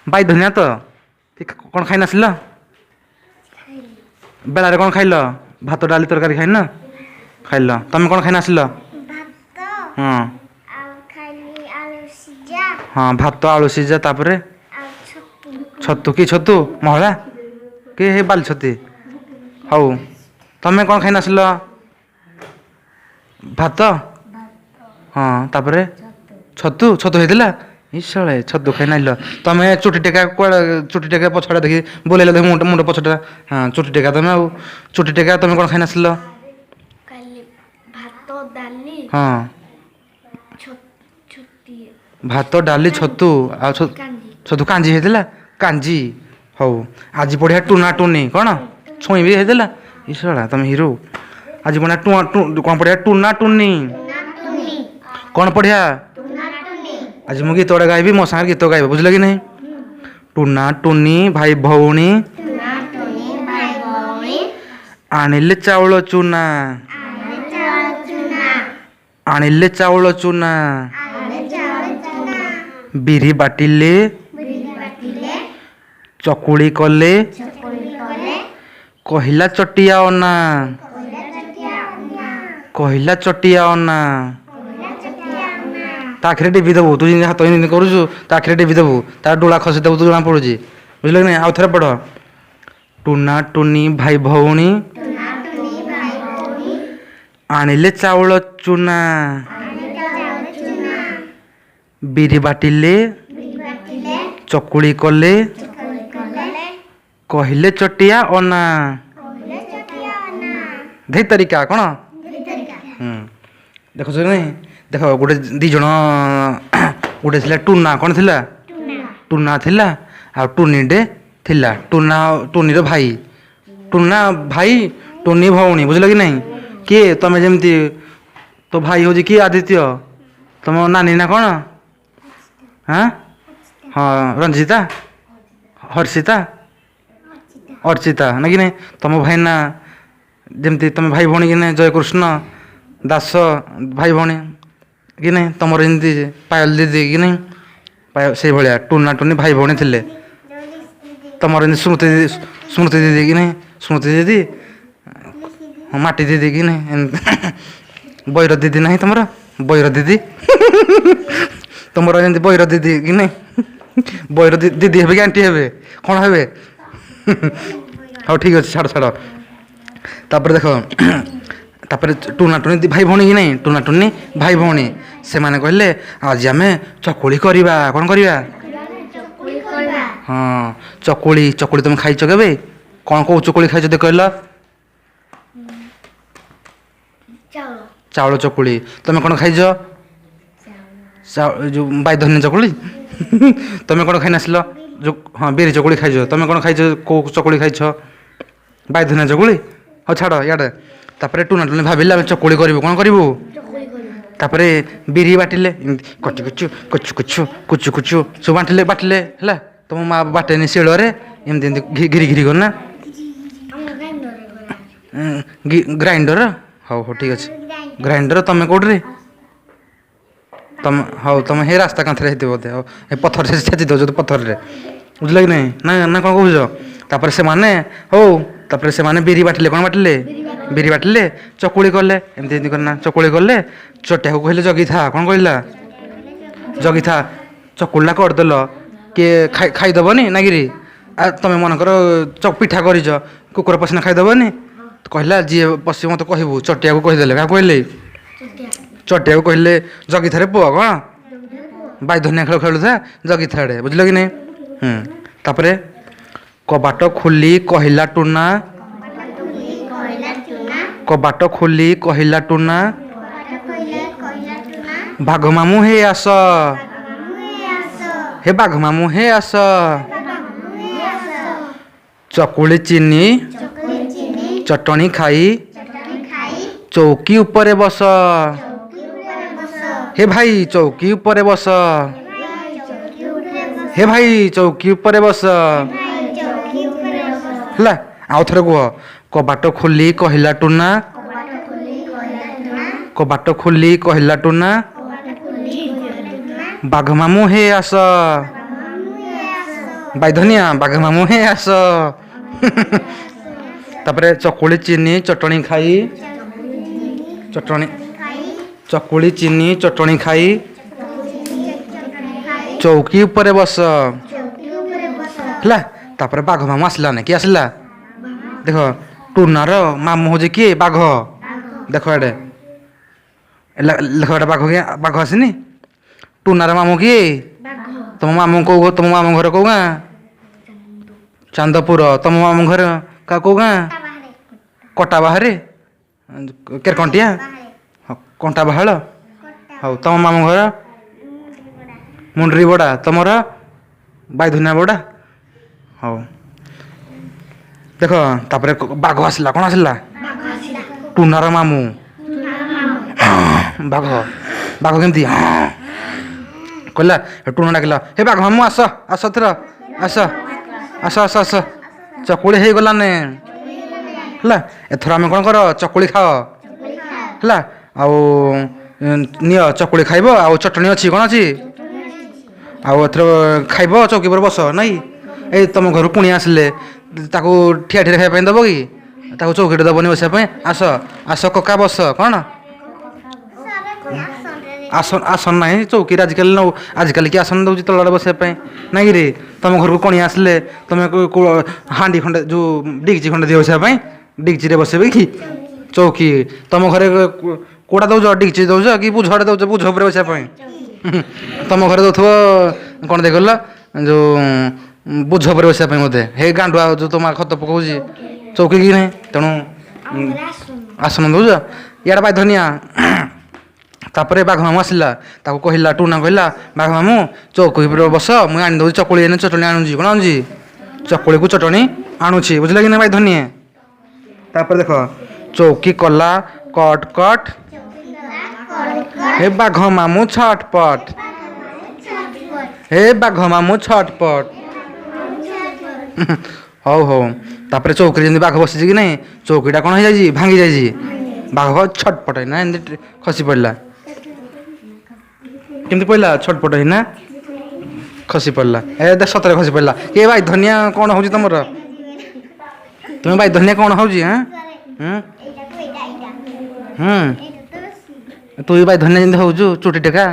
By धनिया तो कौन खाई नासिल बेलारे कौन खाइल भात डाली तरकारी खाइन खाइल तमें कौन खाई नासिल हाँ हाँ भात आलू सीझा तापरे छतु कि छतु महला कि हे बाल छती हौ तमें कौन खाई नासिल भात हाँ तापरे छतु छतु होइतिला ईशळे छतु खाई नाइल तमें चुटी टेका चुटी टेका पछड़ा देखि बोलेल देख मुंड मुंड पछड़ा हाँ चुटी टेका तमें आउ चुटी टेका तमें कौन खाई नासिल हाँ भात डाली छतु आ छतु कांजी होइतिला कांजी हौ आज बढ़िया टूना टूनी कौन छुई भी होइतिला ईशड़ा तमें हिरो आज बढ़िया कौन बढ़िया टूना टूनी कौन पढ़िया आज मु गीत गाइबी मो सागर गीत गाइब बुझल कि नहीं टूना टूनी भाई भौणी आनिले चाउल चूना आनिले चाउल चूना बिरी बाटिले चकुली कले कहिला चटिया अना कहिला चटिया अना ताखिरे टीवी देबू तू जिन हाथ इन करूछु ताखिरे टीवी देबू तार डोला खसी देबू तू जना पड़ुची बुझल कि नहीं आउ थरे पढ़ टूना टूनी भाई भौणी आनिले चाउल चूना बिरी बाटिले चकुली कले कहिले चटिया अना धै तरीका कौन देख नहीं देख गोटे दीज गोटे थिला टूना कौन थिला टूना थिला आ टूनीटे थिला टूना टूनी रो भाई टूना भाई टूनी भौणी बुझल कि नहीं किए तमें जमती तो भाई हो किए आदित्य तुम नानी ना कौन हाँ हाँ रंजिता हर्षिता अर्चिता ना कि नहीं तुम भाई ना जमती तुम भाई भौणी कि नहीं जयकृष्ण दास भाई भौणी कि नहीं तुमर जमी पायल दीदी कि नहीं पायल से भाया टूना टूनी भाई भौणी थे तुमर स्मृति स्मृति दीदी कि नहीं स्मृति दीदी माटी दीदी कि नहीं बैर दीदी नहीं तुम बैर दीदी तुमर जमी बैर दीदी कि नहीं बैर दीदी हे कि आंटी हे कौन हे हाँ ठीक अच्छे छाड़ छाड़ तापर देख तापर टूना टूनी भाई भौणी कि नहीं टूना टूनी भाई भौणी से माने कहले आज आम चकुली करवा कौन करवा हाँ चकुली चकुली तुम खाइच के कौन कौ चकुली खाइच देख कहल चाउल चकुली तुम कौन खाइच जो बाईधन्य चकुली तुम कौन खाई नासिल जो हाँ बिरी चकुली खाइच तुम कौन खाइच कौ चकुली खाइच बाईधन्य चकुली हाँ छाड़ इे तापर टूना टूनी भाविला चकुली करूँ कौन करूँ तापर बिरी बाटिले कचु कचु कचु कचु कुचु कुचु सब बाटिले बाटिले है तुम माँ बाटेनि शिଳରେ एमती एमती घिरी घिरी करना ग्राइंडर हाँ हाँ ठीक अच्छे ग्राइंडर तुम कौटे तुम हाँ तुम हे रास्ता कांथरे बोधे हाँ पथर से छेची दौ पथर रे बुझल कि नहीं ना ना कौन कौच तापर से माने हो तापर से माने बिरी बाटिले कौन बाटिले बिरी बाटिले चकुली कले एमती एमती करना चकुली कले चटिया को कहले जगी था कौन कहला जगी था चकुला करदेल किए खाईदबनी ना गिरी आ तुम मनकर पिठा कर कुकुर पसीना खाईदबनी कहला जी पशि मत कहबू चटिया को कहीदेले क्या कहले चटिया को कहले जगी थारे पुआ कौन बाई धनिया खेल खेलु था जगी थाड़े बुझल कि नहीं तापर कबाट खोली कहला टूना कबाट खोली कहला टूना बाघ मामू हे आस हे बाघ मामू हे आस चकुली चीनी चटनी खाई चौकी उपरे बस हे भाई चौकी उपरे बस हे भाई चौकी उपरे बस है आउ थे कह कबाट खोली कहला टूना कबाट खोली कहला टूना बाघ मामू हे आस ବାଇ ଧନିଆ ବାଘ ମାମୁଁ ହିଁ ଆସ। ତାପରେ ଚକୁଳି ଚିନି ଚଟଣି ଖାଇ ଚଟଣି ଚକୁଳି ଚିନି ଚଟଣି ଖାଇ ଚୌକି ଉପରେ ବସ ହେଲା। ତାପରେ ବାଘ ମାମୁଁ ଆସିଲାନି କିଏ ଆସିଲା ଦେଖ ଟୁନାର ମାମୁଁ ହଉଛି କିଏ ବାଘ। ଦେଖ ଏଡେ ଲେଖ ଏଟେ ବାଘ ଆସିନି। ଟୁନାର ମାମୁଁ କିଏ ତମ ମାମୁଁ ତମ ମାମୁଁ ଘର କୋଉ ଗାଁ ଚାନ୍ଦପୁର। ତମ ମାମୁଁ ଘର କୋଉ ଗାଁ କଟା ବାହାରେ କେରକଣ୍ଟିଆ କଣ୍ଟା ବାହାଳ। ହଉ ତମ ମାମୁଁ ଘର ମୁଣ୍ଡରି ବଡ଼ା ତମର ବାଇଧନିଆ ବଡ଼ା। ହଉ ଦେଖ ତାପରେ ବାଘ ଆସିଲା କଣ ଆସିଲା ଟୁନାର ମାମୁଁ ବାଘ ବାଘ କେମିତି କହିଲା ଟୁନା ଡାକିଲା ହେ ବାଘ ମାମୁଁ ଆସ ଆସ ଏଥର ଆସ ଆସ ଆସ ଆସ ଚକୁଳି ହେଇଗଲାନେ ହେଲା। ଏଥର ଆମେ କଣ କର ଚକୁଳି ଖାଅ ହେଲା। ଆଉ ନିଅ ଚକୁଳି ଖାଇବ ଆଉ ଚଟଣି ଅଛି କଣ ଅଛି ଆଉ ଏଥର ଖାଇବ ଚୌକି ଉପରେ ବସ ନାଇଁ। ଏଇ ତମ ଘରୁ କୁଣିଆ ଆସିଲେ ତାକୁ ଠିଆ ଠିଆ ଖାଇବା ପାଇଁ ଦବ କି ତାକୁ ଚୌକିଟେ ଦବନି ବସିବା ପାଇଁ। ଆସ ଆସ କକା ବସ କଣ ଆସନ ନାହିଁ ଚୌକିରେ ଆଜିକାଲି ନଉ ଆଜିକାଲି କି ଆସନ ଦଉଛି ତଳରେ ବସିବା ପାଇଁ ନାଇଁ କିରେ। ତମ ଘରକୁ କଣିଆ ଆସିଲେ ତମେ ହାଣ୍ଡି ଖଣ୍ଡେ ଯୋଉ ଡିଗଜି ଖଣ୍ଡେ ଦିଅ ବସିବା ପାଇଁ ଡିଗଜିରେ ବସେଇବେ କି ଚୌକି। ତମ ଘରେ କୋଉଟା ଦଉଛ ଡିଗଜି ଦଉଛ କି ବୁଝଟେ ଦଉଛ ବୁଝ ଉପରେ ବସିବା ପାଇଁ। ତମ ଘରେ ଦଉଥିବ କଣ ଦେଇଗଲ ଯୋଉ ବୁଝ ଉପରେ ବସିବା ପାଇଁ ମତେ ହେଇ ଗାଣ୍ଡୁଆ ଯୋଉ ତମ ଖତ ପକଉଛି ଚୌକି କି ନାହିଁ ତେଣୁ ଆସନ ଦଉଛ ଇଆଡ଼େ ବାଇ ଧନିଆ। ତାପରେ ବାଘ ମାମୁଁ ଆସିଲା ତାକୁ କହିଲା ଟୁନା କହିଲା ବାଘ ମାମୁଁ ଚୌକି ଉପରେ ବସ ମୁଁ ଆଣି ଦଉଛି ଚକୁଳି ଏନେ ଚଟଣି ଆଣୁଛି କଣ ଆଣୁଛି ଚକୁଳିକୁ ଚଟଣି ଆଣୁଛି ବୁଝିଲା କି ନା ଭାଇ ଧନିଆ। ତାପରେ ଦେଖ ଚୌକି କଲା କଟ କଟ ହେ ବାଘ ମାମୁଁ ଛଟପଟ ହେ ବାଘ ମାମୁଁ ଛଟପଟ। ହଉ ହଉ ତାପରେ ଚୌକିରେ ଯେମିତି ବାଘ ବସିଛି କି ନାଇଁ ଚୌକିଟା କଣ ହେଇଯାଇଛି ଭାଙ୍ଗି ଯାଇଛି। ବାଘ ଛଟପଟ ହେଇନା ଏମିତି ଖସି ପଡ଼ିଲା। କେମିତି ପଇଲା ଛଟପଟ ହେଇନା ଖସି ପଡ଼ିଲା। ଏ ସତରେ ଖସି ପଡ଼ିଲା। ଏ ଭାଇ ଧନିଆ କଣ ହଉଛି ତମର ତୁମେ ଭାଇ ଧନିଆ କଣ ହଉଛି ଆଁ ତୁ ଭାଇ ଧନିଆ ଯେମିତି ହଉଛୁ ଚୁଟି ଟେକା